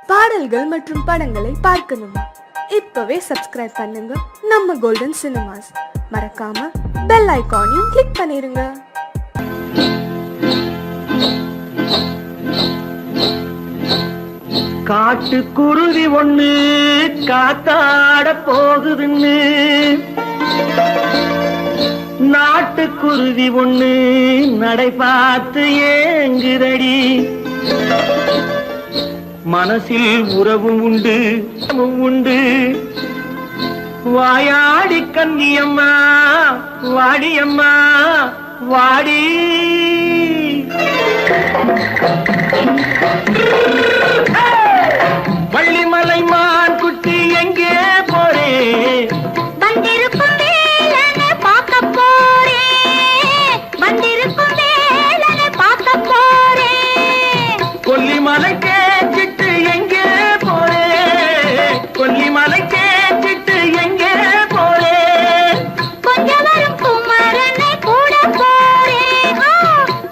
பாடல்கள் மற்றும் படங்களை பார்க்கணுமா? இப்பவே சப்ஸ்கிரைப் பண்ணுங்க நம்ம கோல்டன் சினிமாஸ். மறக்காம பெல் ஐகானையும் கிளிக் பண்ணிருங்க. காட்டு குருவி ஒண்ணு காத்தாட போகுதுன்னு, நாட்டுக்குருவி ஒண்ணு நடை பார்த்து ஏங்குதடி. மனசில் உறவும் உண்டு உண்டு. வாயாடி கன்னியம்மா வாடியம்மா வாடி. வள்ளிமலை மான் குட்டி எங்கே போறே? வந்திருக்கும் வேலனை பார்க்க போறேன், வந்திருக்கும் வேலனை பார்க்க போறேன். கொல்லிமலை கேச்சிட்டு எங்கே போறே? கொல்லிமலை கேச்சிட்டு எங்கே போறே? கொஞ்சம் வரும் குமரனை கூட போறேன்,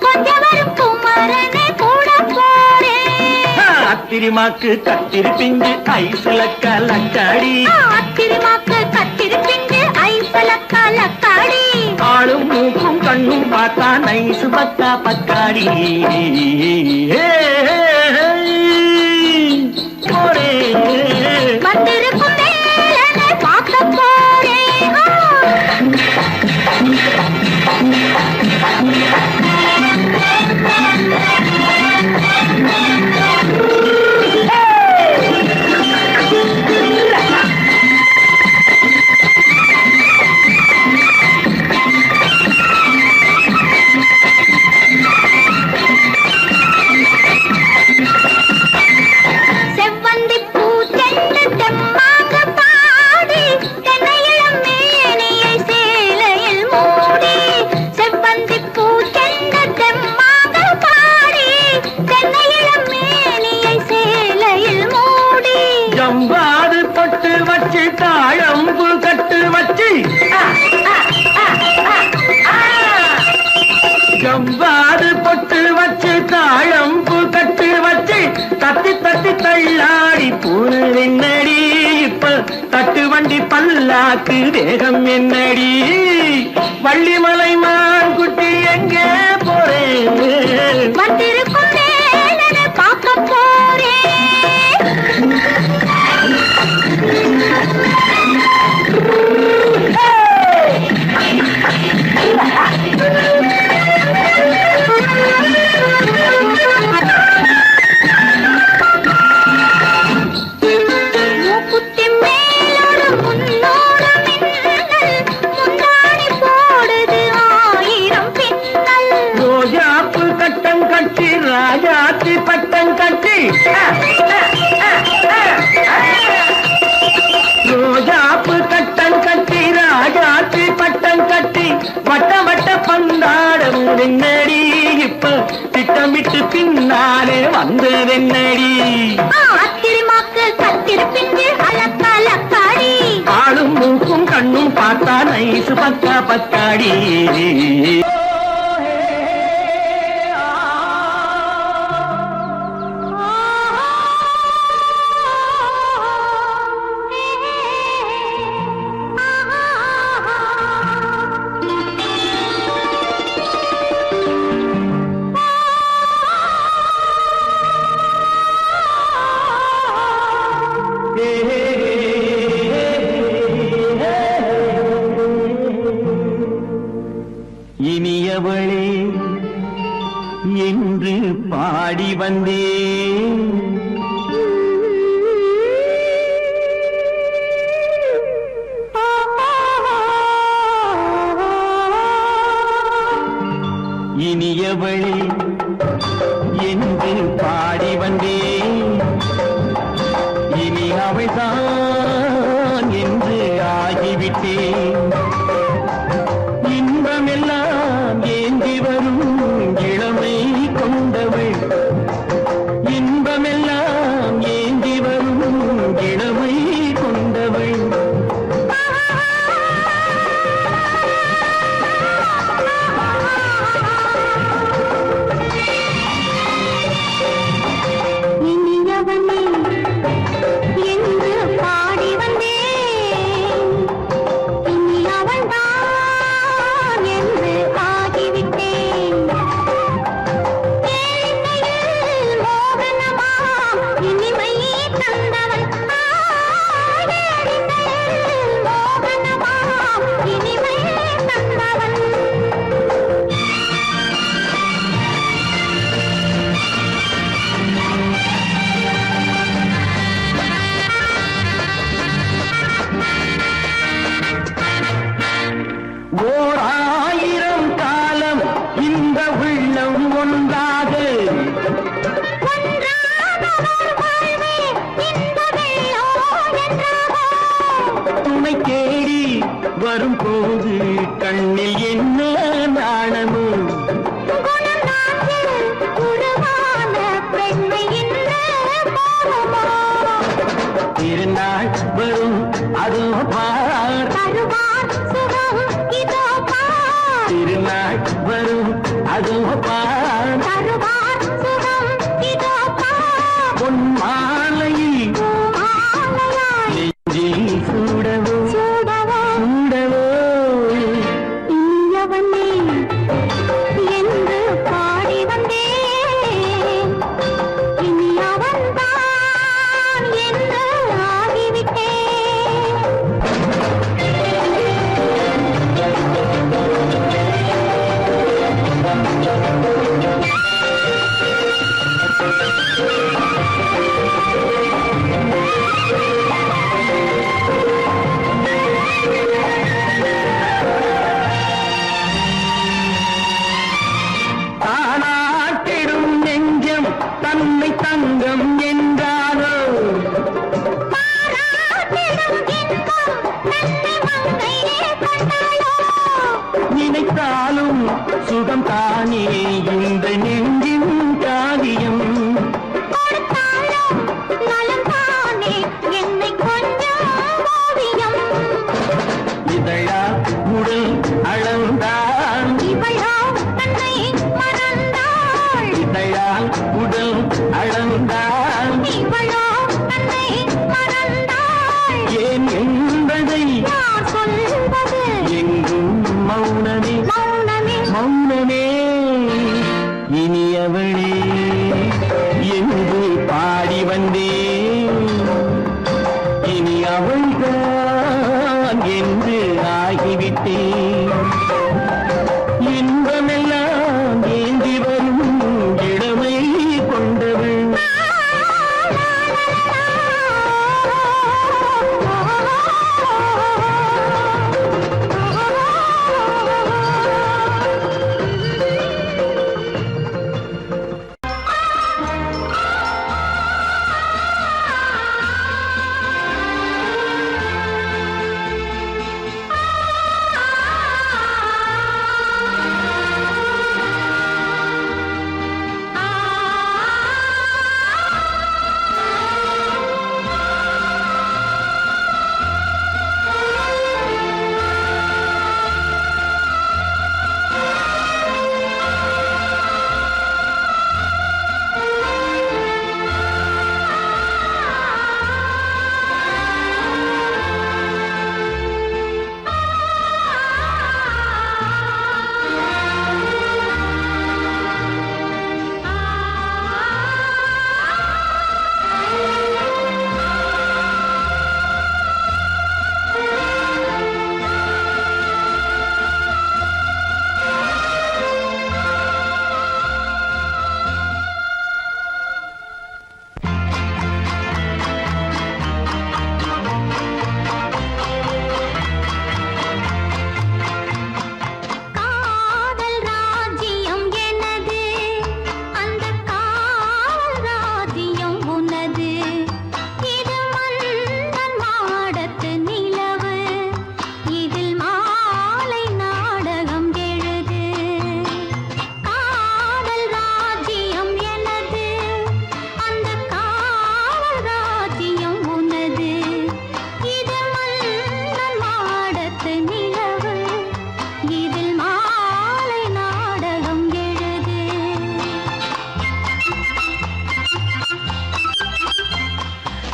கொஞ்சம் வரும் குமரனை கூட போறேன். அத்திரிமாக்கு கத்திருப்பிஞ்சு ஐசுல கலக்காடி, அத்திரிமாக்கு கத்திருப்பிஞ்சு ஐசுல கலக்காடி. ஆளும் மூக்கும் கண்ணும் பார்த்தா நைசு பக்கா பக்காடி. போரே வந்திருக்கும் வேலனை பார்க்க போறேன். செவ்வந்தி பூச்செண்டு தெம்மாக பாடி, தென்னையிளம் மேனியை சேலையில் மூடி. செவ்வந்தி பூச்செண்டு தெம்மாக பாடி, தென்னையிளம் மேனியை சேலையில் மூடி. ஜம்பாது பொட்டு வச்சு தாழம்பு கட்டு வச்சு, ஜம்பாது பொட்டு வச்சு தாழம்பு கட்டு வச்சு தத்தி தத்தி தள்ளாடி பூரு என்னடி. இப்ப தட்டு வண்டி பல்லாக்கு வேகம் என்னடி. வள்ளிமலை மான் குட்டி எங்கே போறேன்? வந்திருக்கும் வேலனை பார்க்க போறேன். மூக்குத்தி மேலோடு முன்னோடு மின்னல், முந்தாணி போடுது ஆயிரம் பின்னல். ரோஜாப்பு கட்டம் கட்டி ராஜாத்தி பட்டம் கட்டி, ரோஜாப்பு கட்டம் கட்டி ராஜாத்தி பட்டம் கட்டி வட்ட வட்ட பந்தாடம் வெண்ணடி. இப்ப திட்டமிட்டு பின்னாலே வந்ததென்னடி. அத்திரிமாக்கு கத்திருப்பிஞ்சு அலக்கலக்காடி. ஆளும் மூக்கும் கண்ணும் பார்த்தா நைசு பக்கா பக்காடி. இனி வரும்போது கண்ணில் என்ன நாணமோ திருநாள் வரும் அதோ பார் திருநாள் வரும் அதோ பார் பொன் மாலையில் நெஞ்சில் சூடவோ சூடவோ என்று பாடி வந்தேன் இனி அவன்தான் என்று ஆகிவிட்டேன் தானாட்டிடும் நெஞ்சம் தன்னை தங்கம் என்றாரோ நினைத்தாலும் சுகம் தானே இந்த நெஞ்சின் காவியம் இதழா உடல் அளந்தான் இதழால் உடல் அளந்தான் ஏன் என்பதை எங்கும் மௌனமே மௌனமே இனியவளே என்று பாடி வந்தேன் இனி அவள்தான் என்று ஆகிவிட்டேன் இன்பமெல்லாம் ஏந்தி வரும் இளமை கொண்டவள்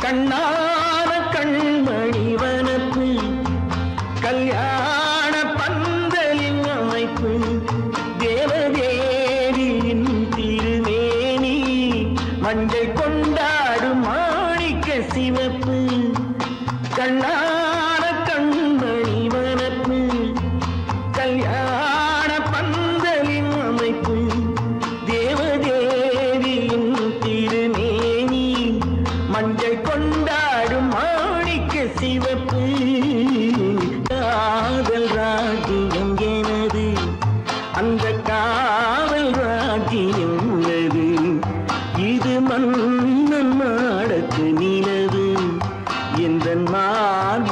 கண்ணான கண்மணி வனப்பு கல்யாண பந்தலின் அமைப்பு தேவதேவியின் திருமேனி மஞ்சள் கொண்டாடும் மாணிக்க சிவப்பு கண்ணான கண்மணி வனப்பு கல்யாண பந்தலின் அமைப்பு தேவதேவியின் திருமேனி மஞ்சள் கொண்டாடும் மாணிக்க சிவப்பு காதல் ராஜ்யம் எனது அந்த காவல் ராஜ்யம் உள்ளது இது மன்னன் மாடத்து நிலவு எந்த மார்பு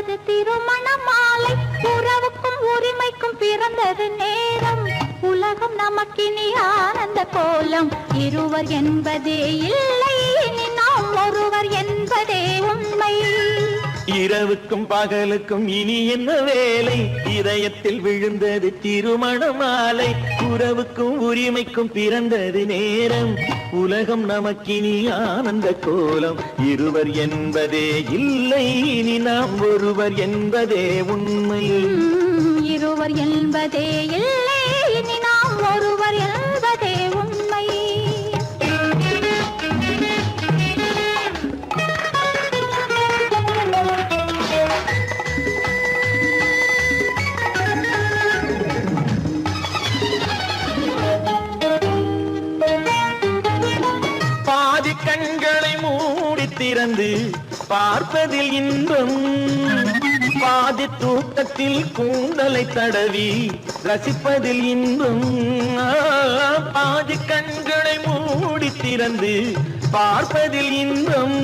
விழுந்தது திருமண மாலை உறவுக்கும் உரிமைக்கும் பிறந்தது நேரம் உலகம் நமக்கினி ஆனந்த கோலம் இருவர் என்பதே இல்லை இனி நாம் ஒருவர் என்பதே உண்மை இரவுக்கும் பகலுக்கும் இனி என்ன வேலை இதயத்தில் விழுந்தது திருமண மாலை உறவுக்கும் உரிமைக்கும் பிறந்தது நேரம் உலகம் நமக்கினி ஆனந்த கோலம் இருவர் என்பதே இல்லை இனி நாம் ஒருவர் என்பதே உண்மை இருவர் என்பதே இல்லை இனி நாம் ஒருவர் என்பதே உண்மை பாதி கண்களை மூடி திறந்து பார்ப்பதில் இன்பம் பாதி தூக்கத்தில் கூந்தலை தடவி ரசிப்பதில் இன்பம் பாதி கண்களை மூடி திறந்து பார்ப்பதில் இன்பம்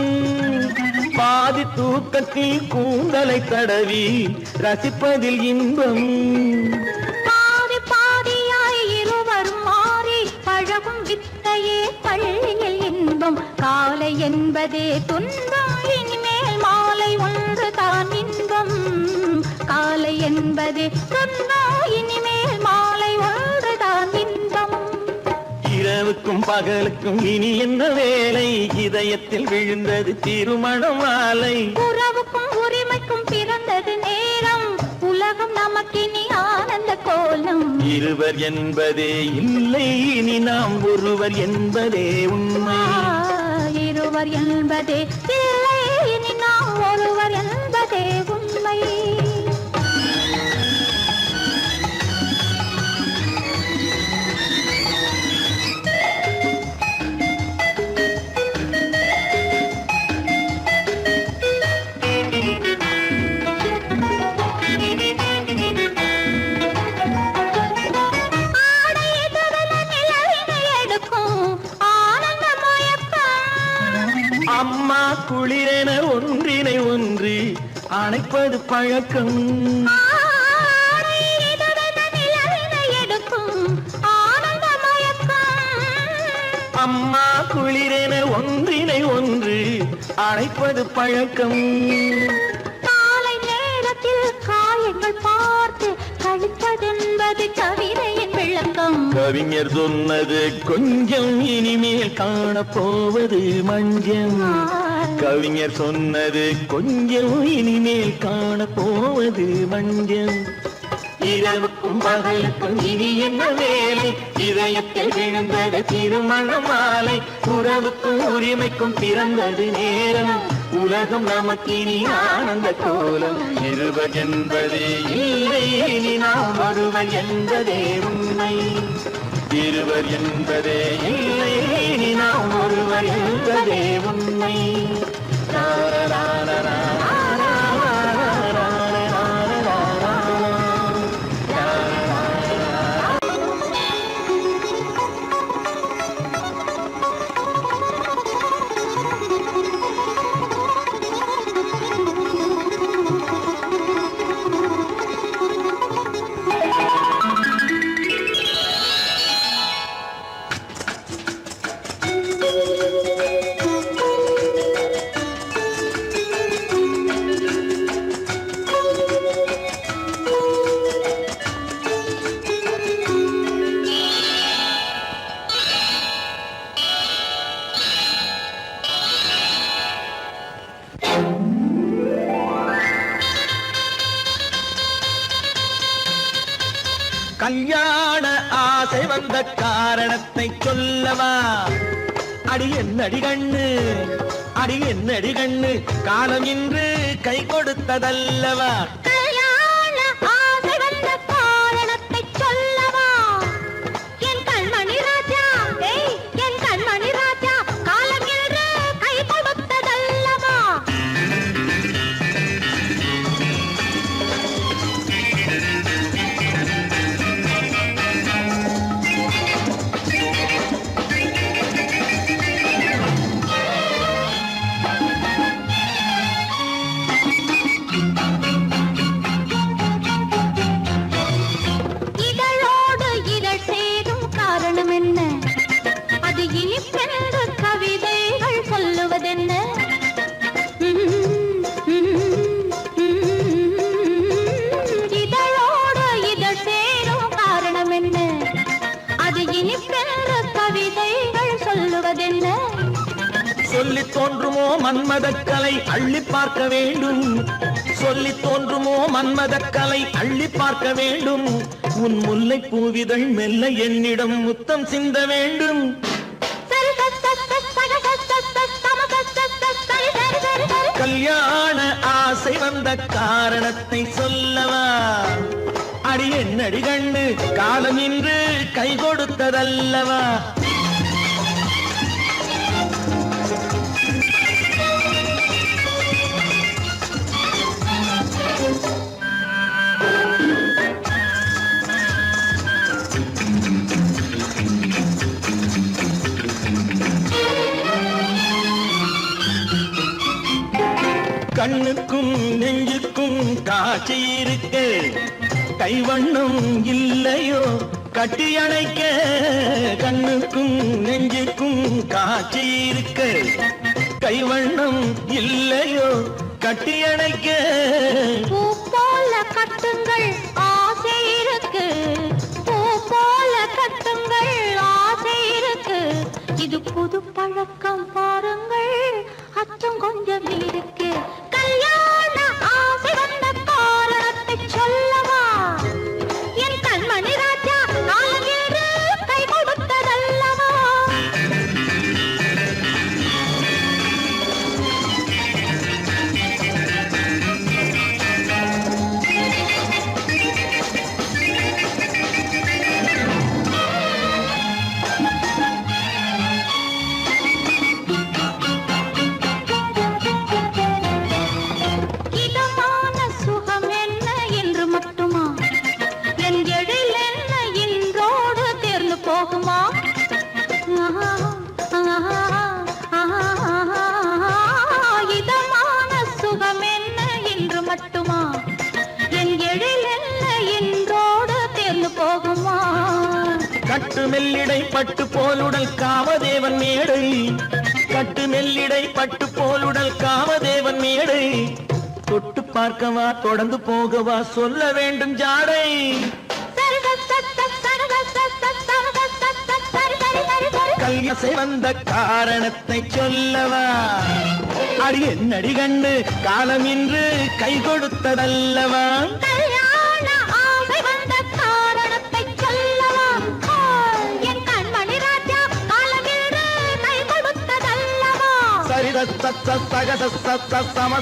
பாதி தூக்கத்தில் கூந்தலை தடவி ரசிப்பதில் இன்பம் பாதி பாதியாய் இருவரும் மாறி பழகும் வித்தையே பள்ளியில் இன்பம் காலை என்பதே துன்பம் இனிமேல் மாலை ஒன்று தான் இன்பம் காலை என்பதே துன்பம் இனிமேல் மாலை ஒன்று தான் இன்பம் இரவுக்கும் பகலுக்கும் இனி என்ன வேலை இதயத்தில் விழுந்தது திருமண மாலை உறவுக்கும் உரிமைக்கும் பிறந்தது நேரம் உலகம் நமக்கினி ஆனந்த கோலம் இருவர் என்பதே இல்லை இனி நாம் ஒருவர் என்பதே உண்மை இருவர் என்பதே இல்லை இனி நாம் ஒருவர் என்பதே உண்மை அம்மா குளிரென ஒன்றினை ஒன்று அணைப்பது பழக்கம் அம்மா குளிரென ஒன்றினை ஒன்று அணைப்பது பழக்கம் காலை நேரத்தில் காயங்கள் பார்த்து கழிப்பதென்பது கவிதையின் விளக்கம் கவிஞர் சொன்னது கொஞ்சம் இனிமேல் காணப்போவது மஞ்சம் கவிஞர் சொன்னது கொஞ்சம் இனிமேல் காணப்போவது மஞ்சம் இரவுக்கும் பகலுக்கும் இனி என்ன வேலை இதயத்தில் விழுந்தது திருமண மாலை உறவுக்கும் உரிமைக்கும் பிறந்தது நேரம் உலகம் நமக்கினி ஆனந்த கோலம் இருவர் என்பதே இல்லை இனி நாம் ஒருவர் என்பதே உண்மை இருவர் என்பதே இல்லை இனி நாம் ஒருவர் என்பதே உண்மை கல்யாண ஆசை வந்த காரணத்தை சொல்லவா அடி என்னடி கண்ணு அடி என்னடி கண்ணு காலம் இன்று கை கொடுத்ததல்லவா கல்யாண ஆசை வந்த காரணத்தை சொல்லவா என் கண்மணி ராஜா என் கண்மணி ராஜா காலம் என்று கை கொடுத்ததல்லவா மன்மதக்கலை அள்ளி பார்க்க வேண்டும். சொல்லி தோன்றுமோ மன்மதக்கலை அள்ளி பார்க்க வேண்டும். உன் முல்லை பூவிதழ் மெல்ல என்னிடம் முத்தம் சிந்த வேண்டும். கல்யாண ஆசை வந்த காரணத்தை சொல்லவா? அடி என்னடி கண்டு காலம் இன்று கை கொடுத்ததல்லவா? கண்ணுக்கும் நெஞ்சுக்கும் காட்சி இருக்க கைவண்ணம் இல்லையோ கட்டி அணைக்க. கண்ணுக்கும் நெஞ்சுக்கும் காட்சி இருக்க கைவண்ணம் இல்லையோ கட்டி அணைக்க. பூ போல கட்டுங்கள் ஆசை இருக்கு, பூ போல கட்டுங்கள் ஆசை இருக்கு. இது புது பழக்கம் பாருங்கள், அச்சம் கொஞ்சம் இருக்கு. கல்யாண ஆசை வந்த காரணத்தை சொல்லவா? என் கண்மணி ராஜா காலம் என்று கை கொடுத்ததல்லவா? இதமான சுகம் என்ன என்று மட்டுமா? என் எழில் என்ன இன்றோடு தேர்ந்து போகுமா? இதமான சுகம் என்ன என்று மட்டுமா? என் எழில் என்ன இன்றோடு தேர்ந்து போகுமா? கட்டு மெல்லிடை பட்டு போலுடல் காமதேவன் மேடை. கட்டு மெல்லிடை பட்டு போலுடல் காமதேவன் மேடை. தொட்டு பார்க்கவா தொடர்ந்து போகவா சொல்ல வேண்டும் ஜாடை. கல்யாசை வந்த காரணத்தை சொல்லவா? அடி என்னடி கண்டு காலம் இன்று கை கொடுத்ததல்லவா? கல்யாண ஆசை வந்த காரணத்தை சொல்லவா? என் கண்மணி ராஜா காலம் என்று கை கொடுத்ததல்லவா? சரி சக சம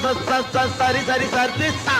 சரி சரி சரி சா.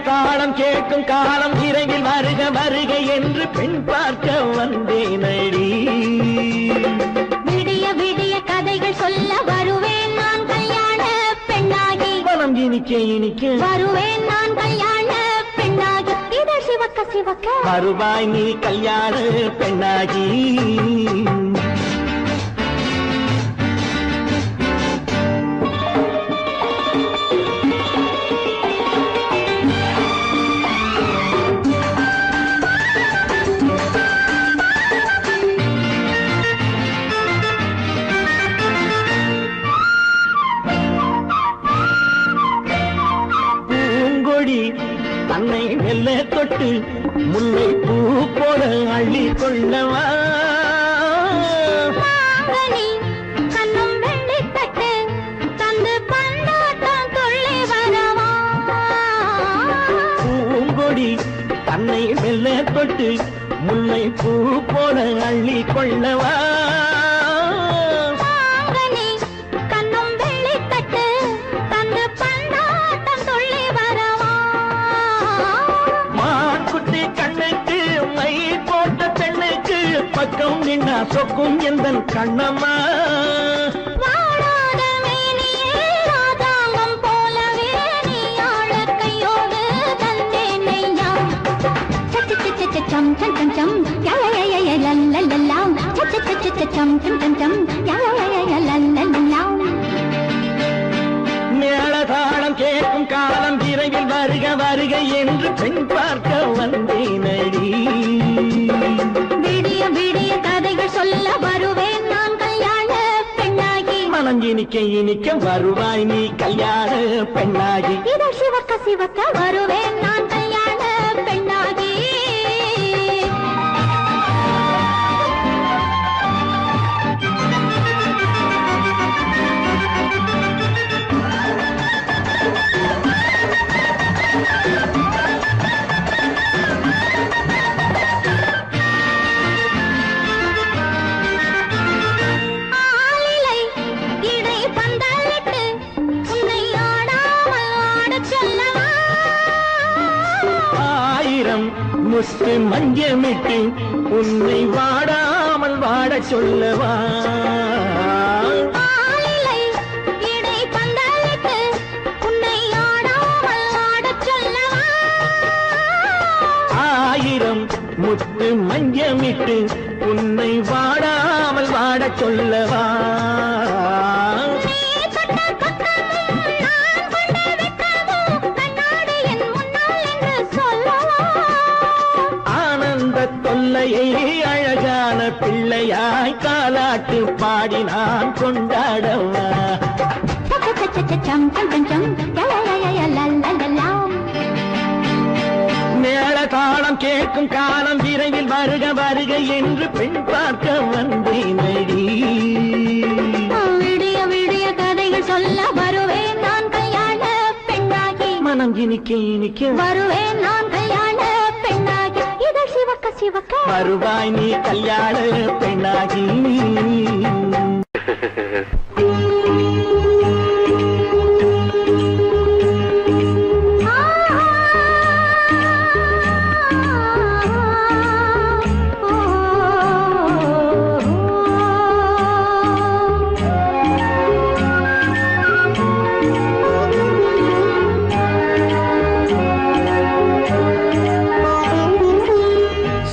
தாளம் கேட்கும் காலம் இறையில் வருக வருக என்று பெண் பார்க்க வந்தேனடி. விடிய விடிய கதைகள் சொல்ல வருவேன் நான் கல்யாண பெண்ணாகி. மனம் இனிக்க இனிக்க வருவேன் நான் கல்யாண பெண்ணாகி. இதை சிவக்க சிவக்க வருவாய் நீ கல்யாண பெண்ணாகி. தன்னை மெல்ல தொட்டு முல்லை பூ போல அள்ளி கொள்ளவா? கண்ணும் வெள்ளி தட்டு தந்து பந்தாட்டம் துள்ளி வரவா? பூங்கொடி தன்னை மெல்ல தொட்டு முல்லை பூ போல அள்ளி கொள்ளவா? கண்ணும் வெள்ளி தட்டு தந்து பந்தாட்டம் துள்ளி வரவா? மான்குட்டி கண்ணுக்கு மை போட்ட பெண்ணுக்கு பக்கம் நின்னா சொக்கும் எந்தன் கண்ணம்மா. வாழாத மேனியே ராதாங்கம் போலவே நீ ஆழ கையோடு தந்தேன் நெய்யா. சம் சம் சம் சம் யா யா யா யா லல்லல்லா. சம் சம் சம் யா யா யா லல்லல்லா. மேளதாளம் கேட்கும் காலம் வருக என்று பெண் பார்க்க வந்தேனடி. விடிய விடிய கதைகள் சொல்ல வருவேன் நான் கல்யாண பெண்ணாகி. மனம் இனிக்க இனிக்க வருவாய் நீ கல்யாண பெண்ணாகி. இதழ் சிவக்க சிவக்க வருவேன் நான் கல்யாண பெண்ணாகி. ஆலிலை இடை பந்தலிட்டு உன்னை ஆடாமல் ஆடச் சொல்லவா? ஆயிரம் முஸ்து மஞ்சமிட்டு உன்னை வாடாமல் வாடச் சொல்லவா? ஆலிலை இடை பந்தலிட்டு உன்னை ஆடாமல் ஆடச் சொல்லவா? ஆயிரம் முத்து மஞ்சமிட்டு உன்னை வாடாமல் வாடச் சொல்லவா? நீ தொட்ட பக்கமும் நான் கொண்ட வெட்கமும் கண்ணாடி என் முன்னால் என்று சொல்லவா? ஆனந்த தொல்லையை அழகான பிள்ளையாய் காலாட்டு பாடி நான் கொண்டாடவா? சம் சம் சம் சம் லலலலலலலலலாம். மேள தாளம் கேட்கும் காலம் விரைவில் வருக வருக என்று பெண் பார்க்க வந்தேனடி. விடிய விடிய கதைகள் சொல்ல வருவேன் நான் கல்யாண பெண்ணாகி. மனம் இனிக்க இனிக்க வருவேன் நான் கல்யாண பெண்ணாகி. இதழ் சிவக்க சிவக்க வருவாய் நீ கல்யாண பெண்ணாகி.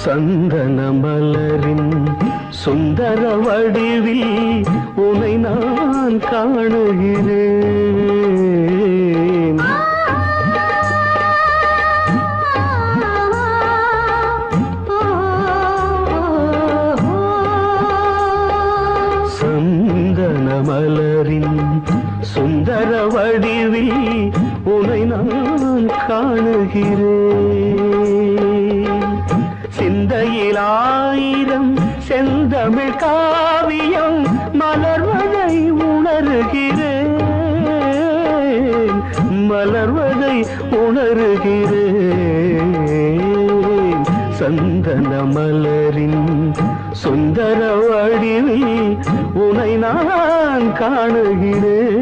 சந்தன மலரின் சுந்தர வடிவில் உனை நான் காணுகிறேன். சந்தன மலரின் சுந்தர வடிவில் உனை நான் காணுகிறேன். சிந்தையில் ஆயிரம் செந்தமிழ் காவியம் மலர்வதை உணர்கிறேன். மலர்வதை உணர்கிறேன். சந்தன மலரின் சுந்தர வடிவில் உனை நான் காணுகிறேன்.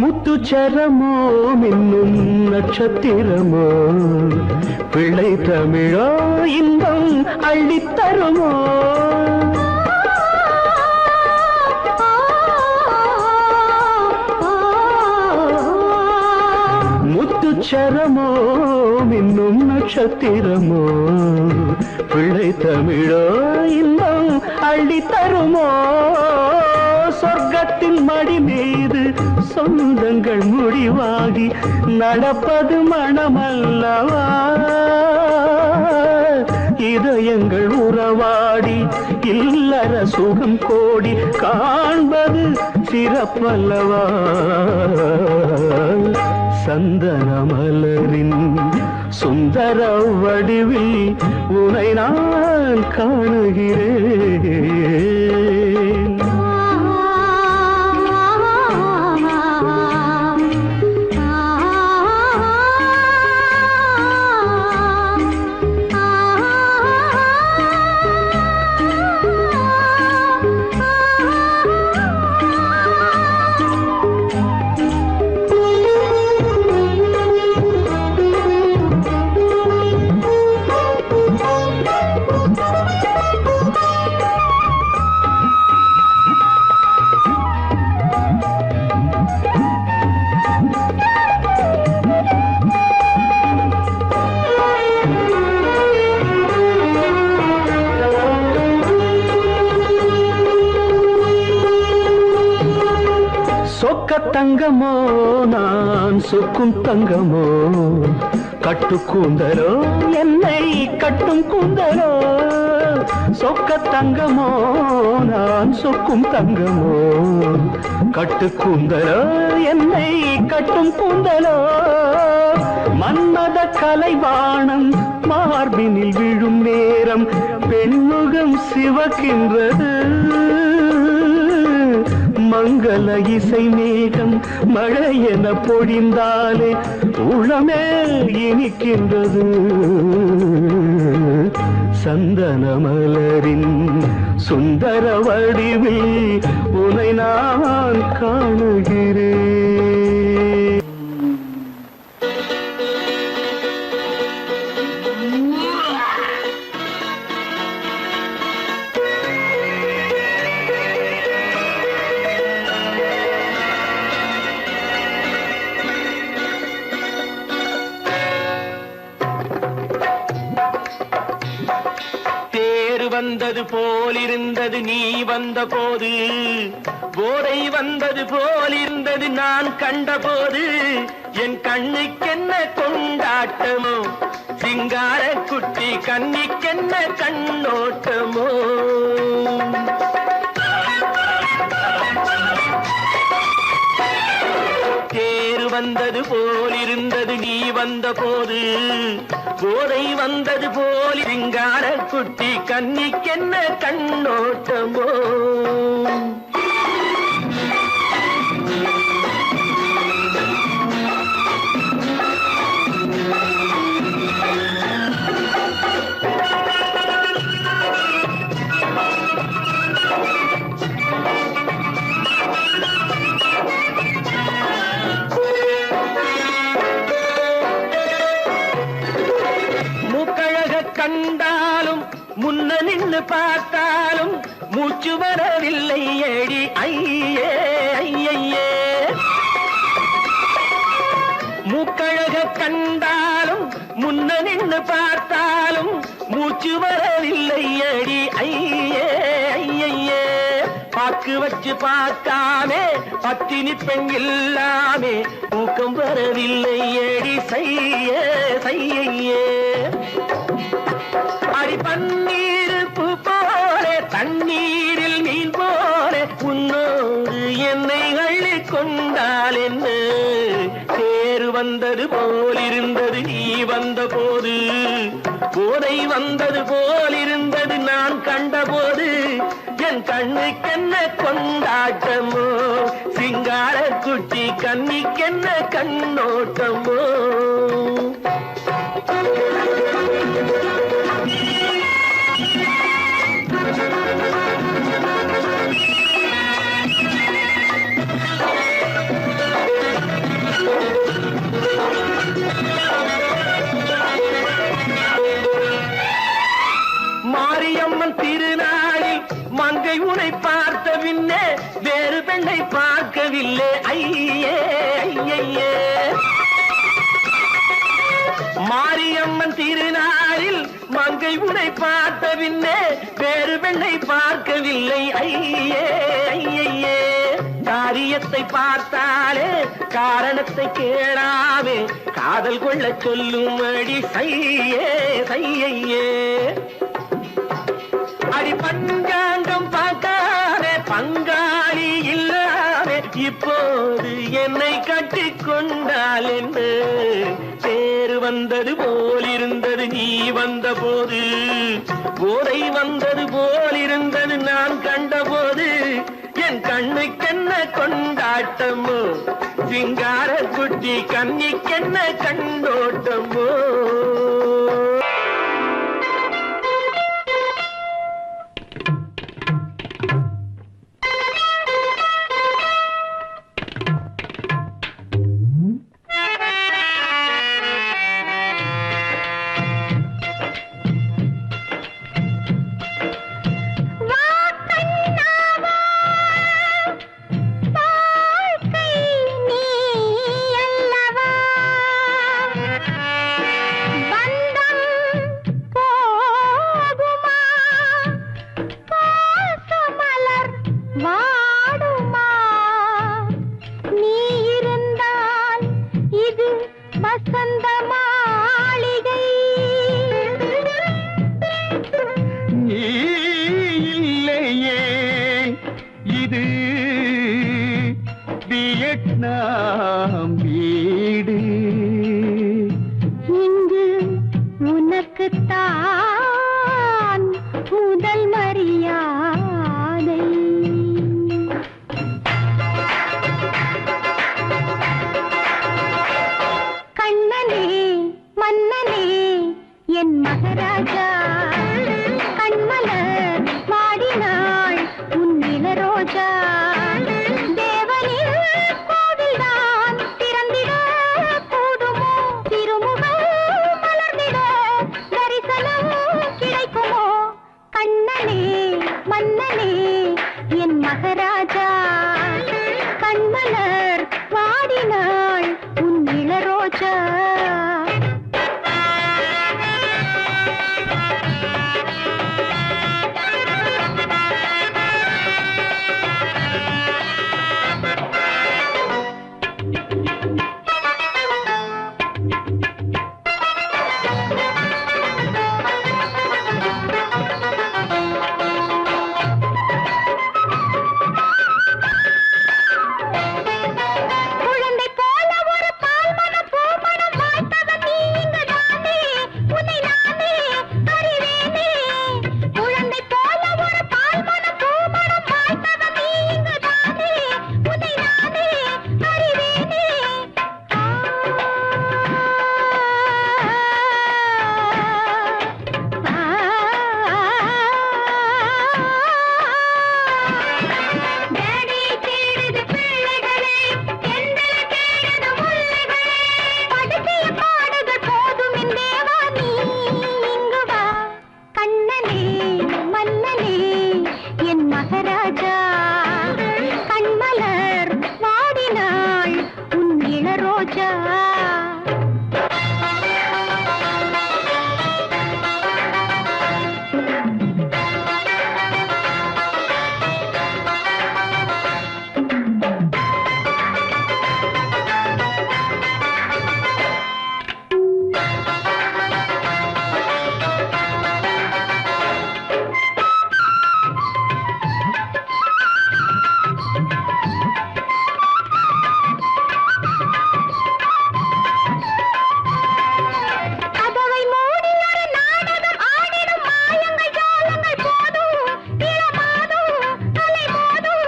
முத்துச்சரமோ மின்னும் நட்சத்திரமோ பிள்ளை தமிழோ இன்பம் அள்ளித்தருமோ? முத்துச்சரமோ மின்னும் நட்சத்திரமோ பிள்ளை தமிழோ இன்பம் அள்ளித்தருமோ? சொர்க்கத்தின் மடி மீது சொந்தங்கள் முடிவாகி நடப்பது மனமல்லவா? இதயங்கள் உறவாடி இல்லற சுகம் கோடி காண்பது சிறப்பல்லவா? சந்தன மலரின் சுந்தர வடிவில் உனை நான் காணுகிறேன். சொக்க தங்கமோ நான் சொக்கும் தங்கமோ கட்டு கூந்தலோ என்னை கட்டும் கூந்தலோ சொக்க தங்கமோ நான் சொக்கும் தங்கமோ கட்டு கூந்தலோ என்னை கட்டும் கூந்தலோ மன்மத கலைவாணம் மார்பினில் விழும் நேரம் பெண்முகம் சிவக்கின்றது மங்கள இசை மேகம் மழை என பொழிந்தாலே உளமே இனிக்கின்றது சந்தன மலரின் சுந்தர வடிவில் உனை நான் காணுகிறேன். வந்தது போலிருந்தது நீ வந்த போது போதை வந்தது போலிருந்தது நான் கண்டபோது என் கண்ணுக்கென்ன கொண்டாட்டமோ சிங்கார குட்டி கண்ணிக்கென்ன கண்ணோட்டமோ தேர் வந்தது போலிருந்தது நீ வந்த போது போதை வந்தது போல் சிங்கார குட்டி கண்ணிக்கென்ன கண்ணோட்டமோ கண்டாலும் முன்ன நின்று பார்த்தாலும் மூச்சு வரவில்லை ஏடி ஐயே ஐயே மூக்கழக கண்டாலும் முன்ன நின்று பார்த்தாலும் மூச்சு வரவில்லை ஏடி ஐயே ஐயே பாக்கு வச்சு பார்க்காமே பத்தினி பெண் இல்லாமே தூக்கம் வரவில்லை ஏடி செய்யே செய்யே அடி பன்னீர் பூ போல தண்ணீரில் மீன் போல உன்னோடு என்னை அள்ளி கொண்டால் என்ன தேர் வந்தது போலிருந்தது நீ வந்த போது போதை வந்தது போலிருந்தது நான் கண்டபோது என் கண்ணுக்கென்ன கொண்டாட்டமோ சிங்கார குட்டி கண்ணிக்கென்ன கண்ணோட்டமோ மாரியம்மன் திருநாளில் மங்கை உனை பார்த்த பின்னே வேறு பெண்ணை பார்க்கவில்லை ஐயே ஐயே மாரியம்மன் திருநாளில் மங்கை உனை பார்த்த பின்னே வேறு பெண்ணை பார்க்கவில்லை ஐயே ஐயே காரியத்தை பார்த்தாலே காரணத்தை கேளாமே காதல் கொள்ள சொல்லும் அடி சையே சையே அடி பஞ்சாங்கம் பார்க்காதே பங்காளி இல்லாமே இப்போது என்னை கட்டி கொண்டால் என்று தேர் வந்தது போலிருந்தது நீ வந்த போது போதை வந்தது போலிருந்தது நான் கண்டபோது என் கண்ணுக்கென்ன கொண்டாட்டமோ சிங்கார குட்டி கண்ணிக்கென்ன கண்ணோட்டமோ பந்தம் எல்லாம் வீடு. இங்கு உனக்குத்தான் முதல் மரியாதை. கண்ணனே மன்னனே என் மகாராஜா, கண்மலர் வாடினாள் உன் இளரோஜா. தேவனின் கோவில்தான் திறந்திட கூடுமோ, திருமுகம் மலர்ந்திட தரிசனம் கிடைக்குமோ. கண்ணனே மன்னனே என் மகாராஜா, கண்மலர் வாடினாள் உன் இளரோஜா. குழந்தை போல ஒரு பால்மணம் பூமணம் வாய்த்தவன் நீ இங்குதானே, உன்னை நானே அறிவேனே. குழந்தை போல ஒரு பால்மணம் பூமணம் வாய்த்தவன் நீ இங்குதானே, உன்னை நானே அறிவேனே. டேடி தேடுது பிள்ளைகளே, எந்தல தேடுது முல்லைகளே. படுத்திய பாடுகள் போதும் என் தேவா, நீ இங்கு வா. கண்ணனே மன்னனே என் மகாராஜா, கண்மலர் வாடினாள் உன் இளரோஜா. கதவை மூடி ஒரு நாடகம் ஆடிடும் மாயங்கள் ஜாலங்கள் போதும், இளமாதும் அலைமோதும்.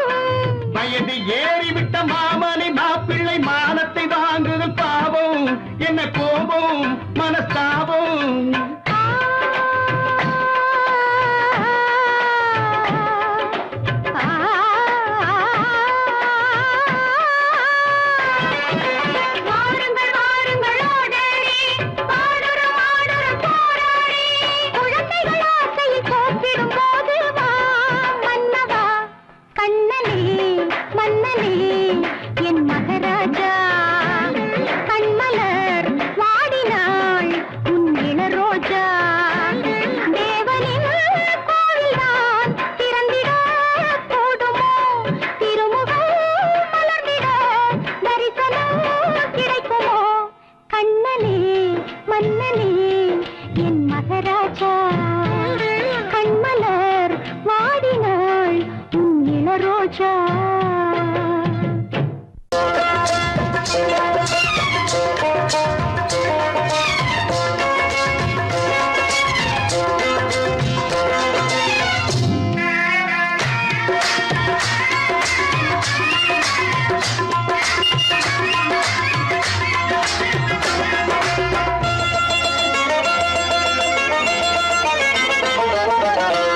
வயது ஏறிவிட்ட மாமனை மாப்பிள்ளை மானத்தை வாங்குதல் பாவம், என்ன கோபம் மனஸ்தாபம். வாருங்கள் வாருங்கள் ஓடடி, பாடுறோம் ஆடுறோம் போராடி. குழந்தைகள் ஆசையில் கோப்பிடும் போது வா மன்னவா. கண்ணனே மன்னனே என் மகாராஜா, கண்மலர் வாடினாள் உன் இளரோஜா. தேவனின் கோவில்தான் திறந்திட கூடுமோ, திருமுகம் மலர்ந்திட தரிசனம் கிடைக்குமோ. கண்ணனே மன்னனே என் மகாராஜா, கண்மலர் வாடினாள் உன் இளரோஜா.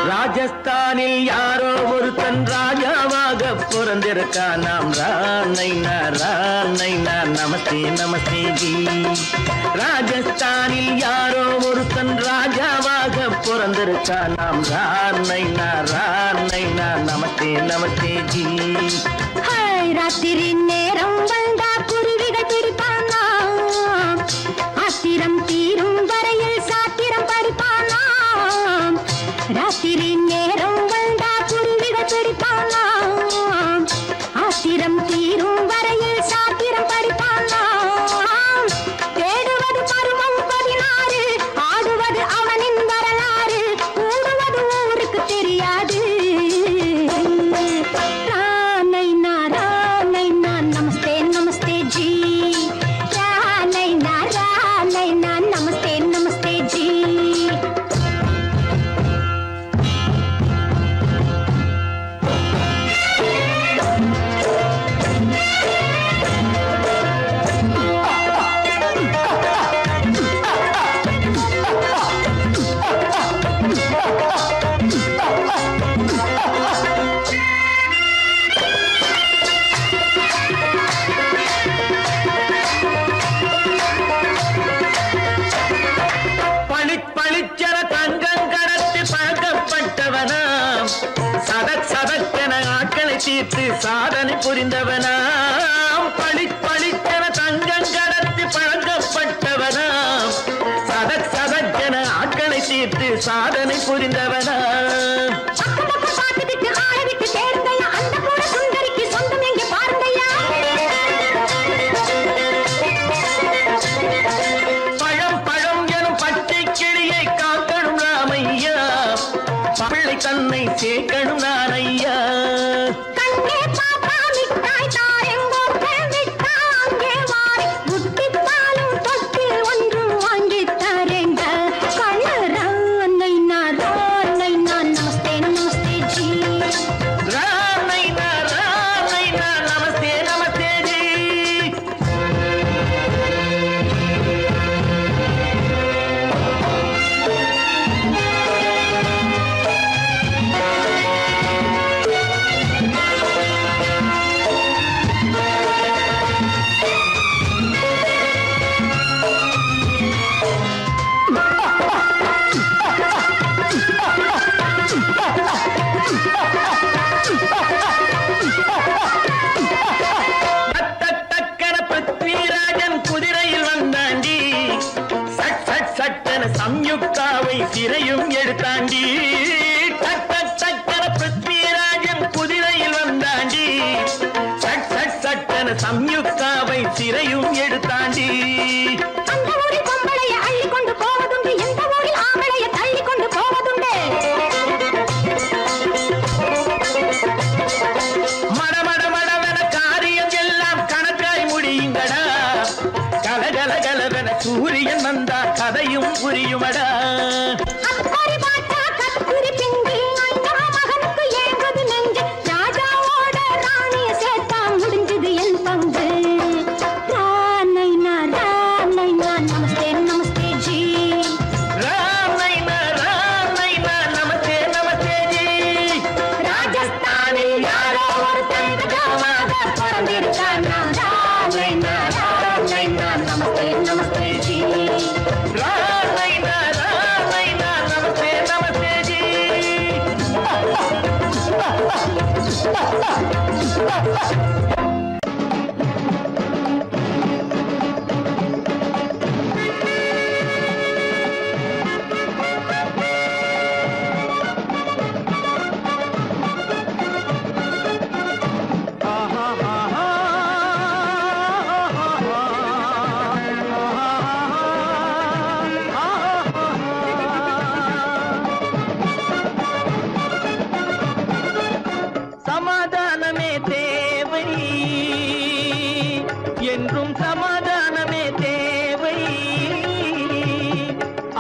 ராஜஸ்தானில் யாரோ ஒருத்தன் ராஜாவாக பிறந்திருக்கான். நாம் ராணைனா நமஸ்தே நமஸ்தே ஜி. ராஜஸ்தானில் யாரோ ஒருத்தன் ராஜாவாக பிறந்திருக்கான். நாம் ராணைனா நமஸ்தே நமஸ்தே ஜி. ஹாய், ராத்திரி நேரம் வந்தா குருவிகள் பிடிப்பானா, ஆத்திரம் தீரும் வரையில் சாத்திரம் படிப்பானா. ராத்திரி நேரம் வந்தா குருவிகள் பிடிப்பானா, ஆத்திரம் தீரும் வரையில் சாத்திரம் படிப்பானா. தேடுவது பருவம் 16, ஆடுவது அவனின் வரலாறு, கூடுவது ஊருக்கு தெரியாது. ராணைனா நமஸ்தே நமஸ்தே சதக் சதக்கென ஆட்களை தீர்த்து சாதனை புரிந்தவனாம். பளிப்பளிக்கென தங்கம் கடத்தி பழக்கப்பட்டவனாம். சதக் சதக்கென ஆட்களை தீர்த்து சாதனை புரிந்தவனாம். பழம் பழம் எனும் பச்சை கிளியை காக்கணும் ராமையா. பிள்ளை தன்னை சேர்க்கணும் நான் ஐயா. சம்யுக்தாவை சிறையும் எடுத்தாண்டி. சக்கர பிருத்விராஜன் குதிரையில் வந்தாண்டி. சட்டன சம்யுக்தாவை சிறையும் எடுத்தாண்டி. மடமட மடவென காரியம் எல்லாம் கணக்காய் முடியுங்கடா. கலகல கலவென சூரியன் வந்தா கதையும் புரியுமடா. சமாதானமே தேவை என்றும் சமாதானமே தேவை.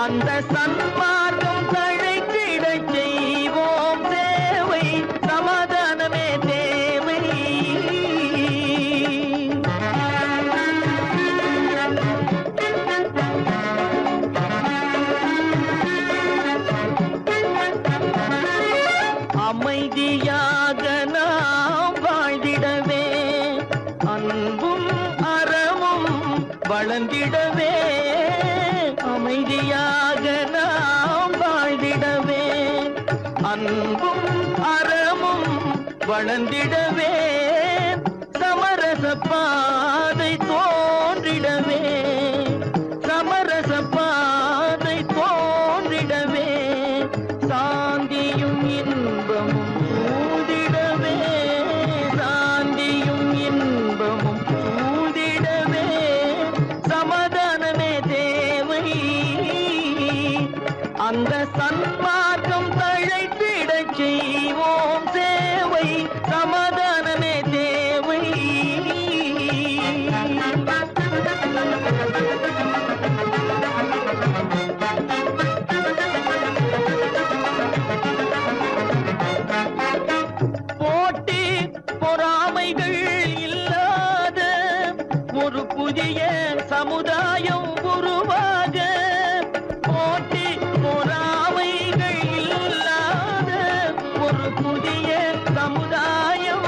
அந்த சன்மார்க்கம் தழைத்திடச் செய்வோம் சேவை. சமாதானமே தேவை. அமைதியாக நாம் வாழ்ந்திடவே, அன்பும் அறமும் வளர்ந்திடவே. அமைதியாக நாம் வாழ்ந்திடவே, அன்பும் அறமும் வளர்ந்திடவே. சமரச பாதை தோன்றிடவே, சமரச பாதை தோன்றிடவே. சாந்தியும் இன்பமும் சூழ்ந்திடவே, சாந்தியும் இன்பமும் சூழ்ந்திடவே. சமாதானமே தேவை. அந்த சன்மார்க்கம் தழைத்திடச் செய்வோம் சேவை. சமாதானமே தேவை. போட்டி பொறாமைகள் இல்லாத ஒரு புதிய சமுதாயம் உருவாக. போட்டி பொறாமைகள் இல்லாத ஒரு புதிய சமுதாயம்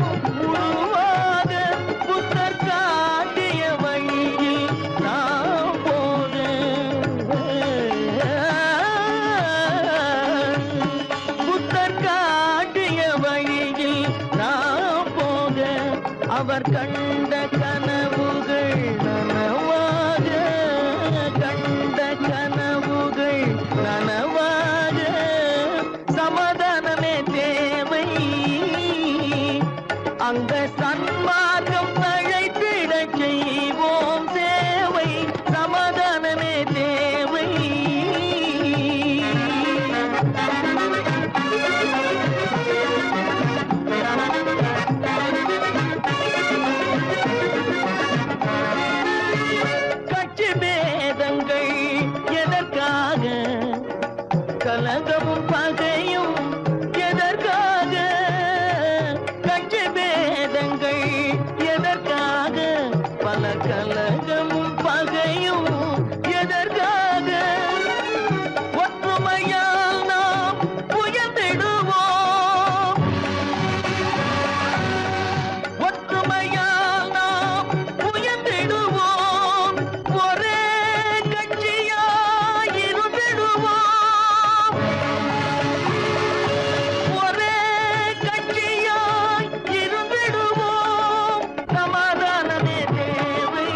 அவர் கண்ட கனவுகள் நனவாக, கண்ட கனவுகள் நனவாக, சமாதானமே தேவை. அந்த சன்மார்க்கம் தழைத்திடச் செய்வோம் சேவை, சமாதானமே தேவை. கட்சி பேதங்கள் எதற்காக, கலகமும் பகையும் எதற்காக, கட்சி பேதங்கள் எதற்காக, பல கலகமும் பகையும் எதற்காக, ஒற்றுமையால் நாம் உயர்ந்திடுவோம், ஒற்றுமையால் நாம் உயர்ந்திடுவோம், ஒரே கட்சியாய் இருந்திடுவோம், ஒரே கட்சியாய் இருந்திடுவோம், சமாதானமே தேவை.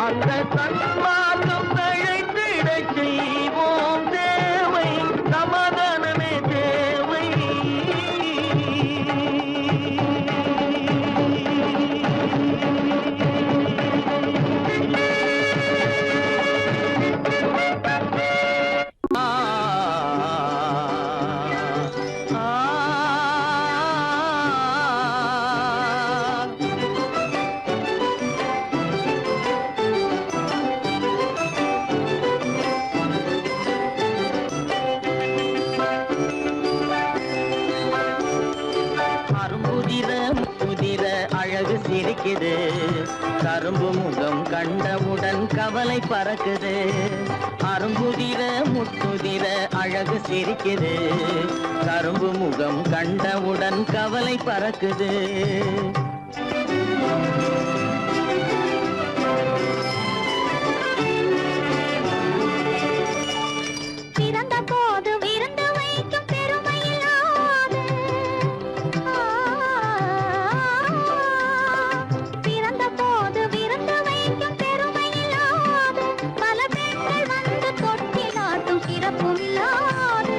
அந்த சன்மார்க்கம் தழைத்திடச் செய்வோம் தேவை, சமாதானமே தேவை. அரும்புதிர முதிர அழகு சிரிக்குது, கரும்பு முகம் கண்டவுடன் கவலை பறக்குது. அரும்புதிர முத்துதிர அழகு சிரிக்குது, கரும்பு முகம் கண்டவுடன் கவலை பறக்குது. பிறந்த போது விருந்து வைக்கும் பெருமையில்லாது, பிறந்த போது விருந்து வைக்கும் பெருமையில்லாது, பல பெண்கள் வந்து தொட்டிலாட்டும் சிறப்பும் இல்லாது.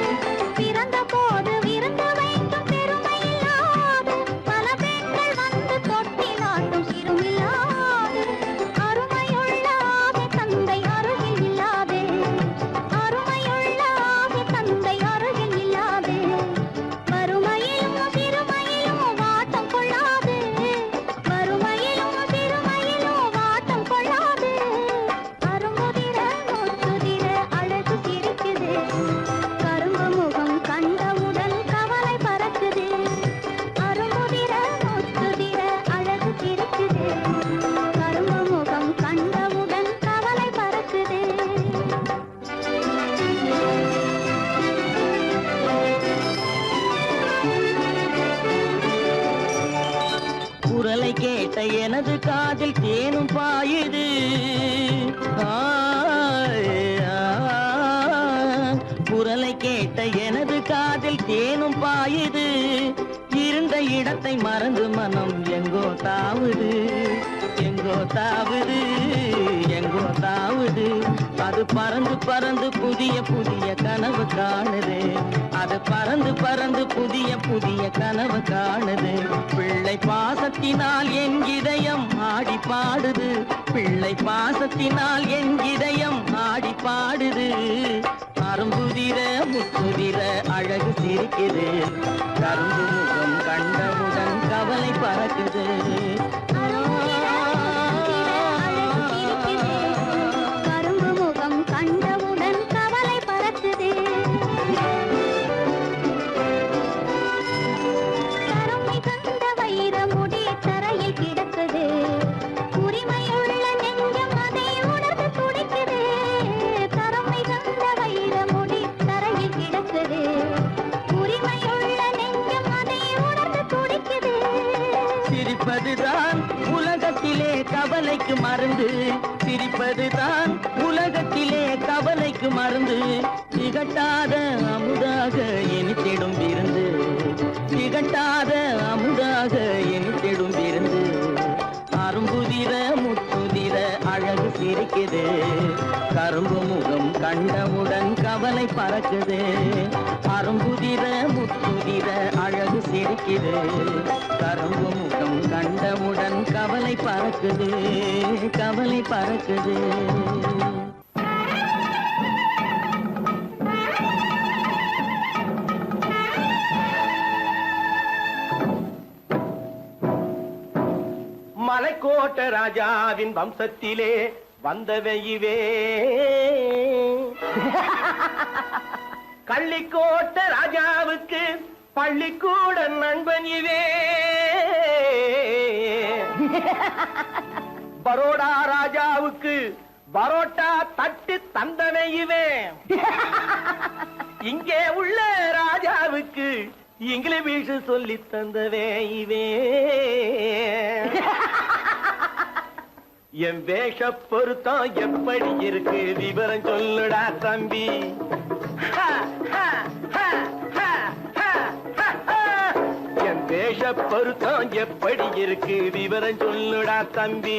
பிறந்த போது விருந்து வைக்கும் பெருமையில்லாது, பல பெண்கள் வந்து தொட்டிலாட்டும் சிறுமில்லாது. அருமையுள்ள ஆவி தந்தை அருகில் இல்லாதே, அருமையுள்ள ஆவி தந்தை அருகில் இல்லாதே, வறுமையிலும் சிறுமையிலும் வாட்டம் கொள்ளாது, வறுமையிலும் சிறுமையிலும் வாட்டம் கொள்ளாது. அரும்புதிர முத்துதிர அழகு சிரிக்குது, கரும்பு முகம் கண்டவுடன் கவலை பறக்குது. அரும்புதிர முத்துதிர அழகு சிரிக்குது, கரும்பு முகம் கண்டவுடன் கவலை பறக்குது. குரலை கேட்ட எனது காதில் தேனும் பாயுது. குரலை கேட்ட எனது காதில் தேனும் பாயுது. இருந்த இடத்தை மறந்து மனம் எங்கோ தாவுது, எங்கோ தாவுது, எங்கோ தாவுது. அது பறந்து பறந்து புதிய புதிய கனவு காணுது, அது பறந்து பறந்து புதிய புதிய கனவு காணுது. பிள்ளை பாசத்தினால் என் இதயம் ஆடி பாடுது, பிள்ளை பாசத்தினால் என் இதயம் ஆடி பாடுது. அரும்புதிர முத்துதிர அழகு சிரிக்குது, கரும்பு முகம் கண்டவுடன் கவலை பறக்குது. கரும்பு முகம் கண்டவுடன் கவலை பறக்குது. கருமை கண்ட வைர முடி தரையில் கிடக்குது, உரிமையுள்ள நெஞ்சம் அதை உணர்ந்து துடிக்குது. கருமை கண்ட வைர முடி தரையில் கிடக்குது, உரிமையுள்ள நெஞ்சம் அதை உணர்ந்து துடிக்குது. சிரிப்பதுதான் உலகத்திலே கவலைக்கு மருந்து, சிரிப்பதுதான் உலகத்திலே கவலைக்கு மருந்து. திகட்டாத அமுதாக இனித்திடும் விருந்து, திகட்டாத அமுதாக இனி பறக்குது, அரும்புதிர முத்துதிர அழகு சிரிக்குது, கரும்பு முகம் கண்டவுடன் கவலை பறக்குது, கவலை பறக்குது. மலைக்கோட்ட ராஜாவின் வம்சத்திலே வந்தவையுவே, கள்ளிக்கோட்ட ராஜாவுக்கு பள்ளிக்கூட நண்பன் இவே, பரோடா ராஜாவுக்கு பரோட்டா தட்டு தந்தனையுவே, இங்கே உள்ள ராஜாவுக்கு இங்கிலீஷ் சொல்லி தந்தவே இவே. என் வேஷ பொருத்தம் எப்படி இருக்கு விவரம் சொல்லுடா தம்பி. என் வேஷ பொருத்தம் எப்படி இருக்கு விவரம் சொல்லுடா தம்பி.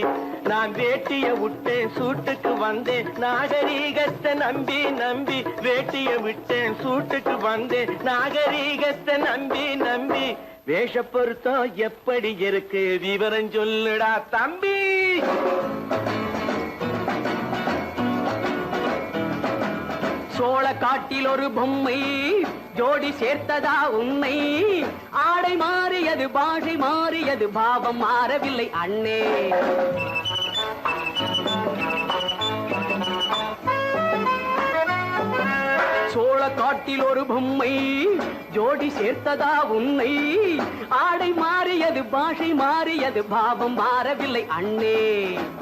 நான் வேட்டிய விட்டேன் சூட்டுக்கு வந்தேன் நாகரீகத்தை நம்பி நம்பி, வேட்டிய விட்டேன் சூட்டுக்கு வந்தேன் நாகரீகத்தை நம்பி நம்பி, வேஷ பொருத்தம் எப்படி இருக்கு விவரம் சொல்லுடா தம்பி. சோழ காட்டில் ஒரு பொம்மை ஜோடி சேர்த்ததா உண்மை, ஆடை மாறியது பாஷை மாறியது பாவம் மாறவில்லை அண்ணே. சோழ காட்டில் ஒரு பொம்மை ஜோடி சேர்த்ததா உன்னை, ஆடை மாறியது பாஷை மாறியது பாவம் மாறவில்லை அண்ணே.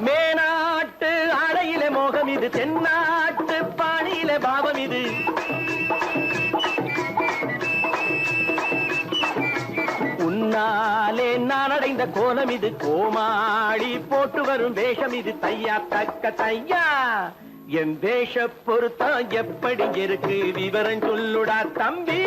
மேனாட்டு ஆடையில மோகம் இது, தென்னாட்டு பாணியில பாவம் இது, உன்னாலே நான் அடைந்த கோலம் இது, கோமாளி போட்டு வரும் வேஷம் இது, தையா தக்க தையா. என் வேஷ பொருத்தம் எப்படி இருக்கு விவரம் சொல்லுடா தம்பி.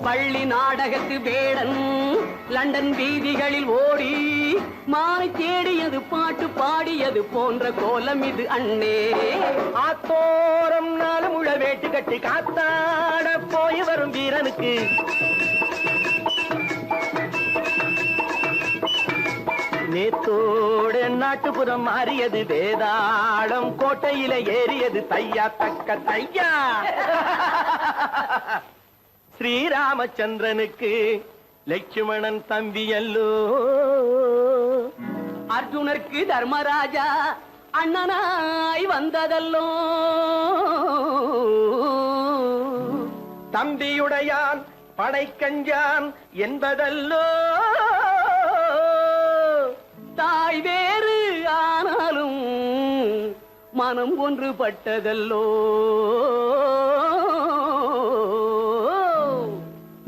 பள்ளி நாடகத்து வேடன் லண்டன் வீதிகளில் ஓடி மாலை தேடியது பாட்டு பாடியது போன்ற கோலம் இது அண்ணே. ஆத்தோரம் நாலு முழ வேட்டு கட்டி காத்தாட போய் வரும் வீரனுக்கு நேத்தோடு நாட்டுப்புறம் மாறியது, வேதாளம் கோட்டையில ஏறியது, தையா தக்க தையா. ஸ்ரீராமச்சந்திரனுக்கு லட்சுமணன் தம்பி அல்லோ, அர்ஜுனருக்கு தர்மராஜா அண்ணனாய் வந்ததல்லோ, தம்பியுடையான் படைக்கஞ்சான் என்பதல்லோ, தாய் வேறு ஆனாலும் மனம் ஒன்றுபட்டதல்லோ,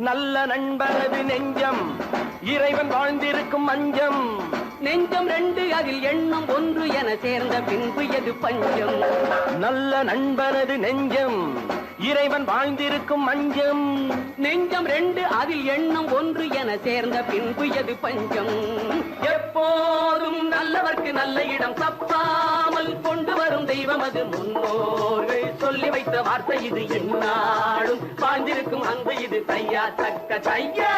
நல்ல நண்பனது நெஞ்சம் இறைவன் வாழ்ந்திருக்கும் மஞ்சம், நெஞ்சம் ரெண்டு அதில் எண்ணம் ஒன்று என சேர்ந்த பின்பு எது பஞ்சம். நல்ல நண்பனது நெஞ்சம் இறைவன் வாழ்ந்திருக்கும் மஞ்சம், நெஞ்சம் ரெண்டு அதில் எண்ணம் ஒன்று என சேர்ந்த பின்பு எது பஞ்சம். எப்போதும் நல்லவர்க்கு நல்ல இடம் தப்பாமல் கொண்டு வரும் தெய்வம் அது, முன்னோர்கள் சொல்லி வைத்த வார்த்தை இது, எந்நாளும் வாழ்ந்திருக்கும் அன்பு இது, தையா தக்க தையா.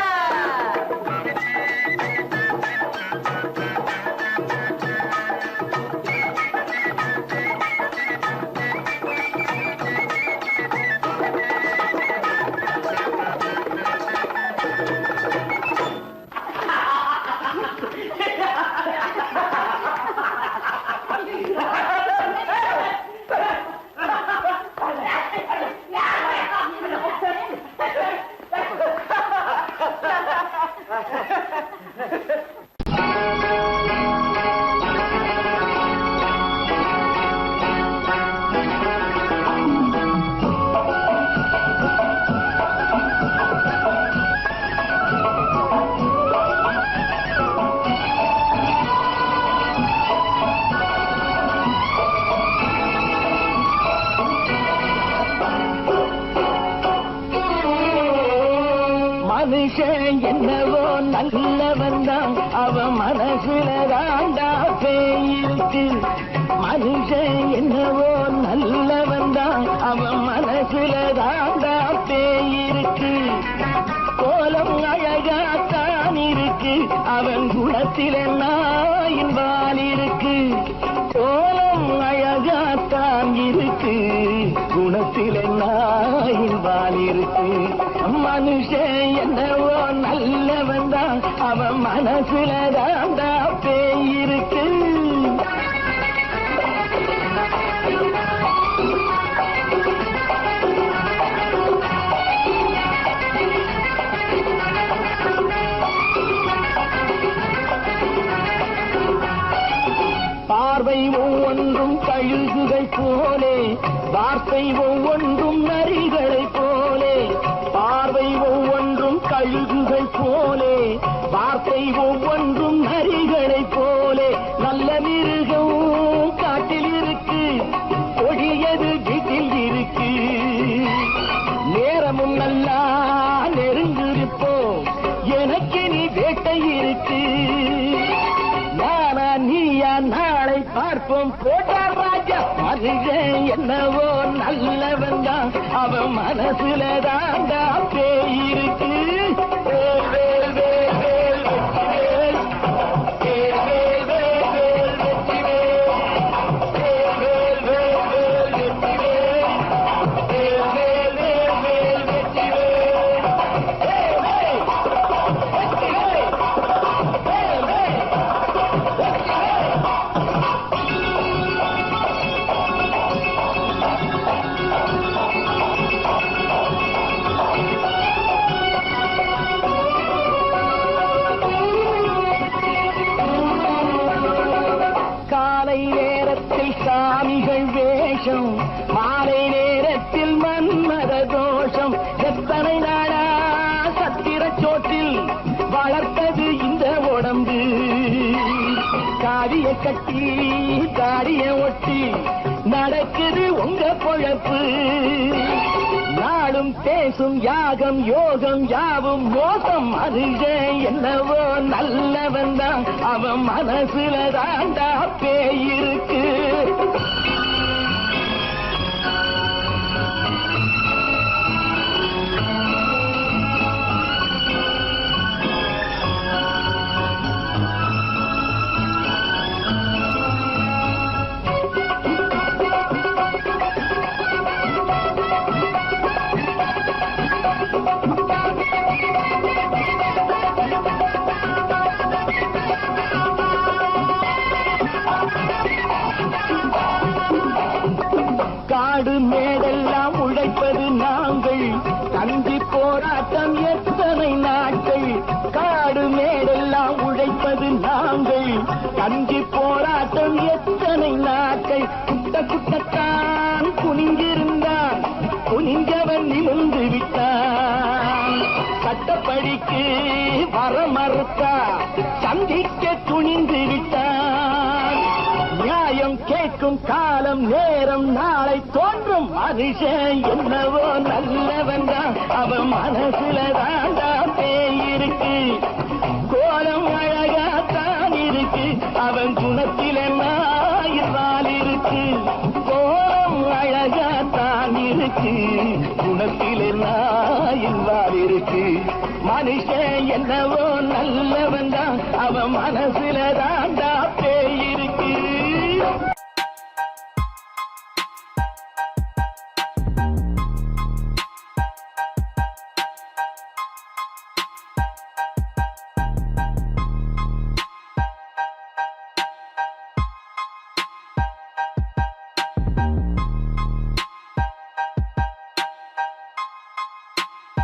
மனுஷன் என்னவோ நல்லவன் தான், அவன் மனசுல தாண்டா பேய் இருக்கு. மனுஷன் என்னவோ நல்லவன் தான், அவன் மனசுல தாண்டா பேய் இருக்கு. கோலம் அழகாத்தான் இருக்கு, அவன் குணத்தில நாயின் வால் இருக்கு. கோலம் அழகாத்தான் இருக்கு, குணத்தில நாயின் வால் இருக்கு. மனுஷன் என்னவோ நல்லவன் தான், அவன் மனசுல தாண்டா பேய் இருக்கு. பார்வை ஒவ்வொன்றும் கழுகுகள் போலே, வார்த்தை ஒவ்வொன்றும் நரிகளை போலே. பார்வை ஒவ்வொன்றும் கழுகுகள் போலே, வார்த்தை ஒவ்வொன்றும் நரிகளை போலே. நல்ல மிருகம் காட்டில் இருக்கு, கொடியது வீட்டில் இருக்கு. நேரமும் நல்லா நெருங்கிருப்போம், எனக்கு நீ வேட்டை இருக்கு. நானா நீயா நாளை பார்ப்போம், போட்டார் ராஜா. மனுஷன் என்னவோ நல்லவன் தான், அவன் மனசுல தாண்டா பேய் இருக்கு. வேல் வேல் வேல் வேல் வெற்றிவேல், வேல் வேல் வேல் வேல் வெற்றிவேல், வேல் வேல் வேல் வேல் வெற்றிவேல், வேல் வேல் வேல் வேல் வெற்றிவேல், வேல் வேல் வெற்றிவேல், வேல் வேல். காலை நேரத்தில் சாமிகள் வேஷம், மாலை நேரத்தில் மன்மத தோஷம். எத்தனை நாளா சத்திரச் சோற்றில் வளர்த்தது இந்த உடம்பு. காவிய கட்டி தாடிய ஒட்டி நடக்குது உங்க பொழப்பு. நாளும் பேசும் யாகம் யோகம் யாவும் மோசம். மனுஷன் என்னவோ நல்லவன் தான், அவன் மனசுல தாண்டா பேய் இருக்கு. காடு மேடெல்லாம் உழைப்பது நாங்கள், கஞ்சி போராட்டம் எத்தனை நாட்கள். காடு மேடெல்லாம் உழைப்பது நாங்கள், கஞ்சி போராட்டம் எத்தனை நாட்கள். குட்ட குட்டத்தான் குனிஞ்சிருந்தான், குனிஞ்சவன் நிமிர்ந்து விட்டான். சட்டப்படிக்கு வர மறுத்தா, சந்திக்க துணிந்து விட்டான். நியாயம் கேட்கும் காலம் நேரம் நாளை தோன்றும். மனுஷன் என்னவோ நல்லவன் தான், அவன் மனசுல தாண்டா பேய் இருக்கு. கோலம் அழகாத்தான் இருக்கு, அவன் குணத்தில நாயில் இருக்கு. கோலம் அழகாத்தான் இருக்கு, குணத்தில நாயில் இருக்கு. மனுஷன் என்னவோ நல்லவன் தான், அவன் மனசுல தாண்டா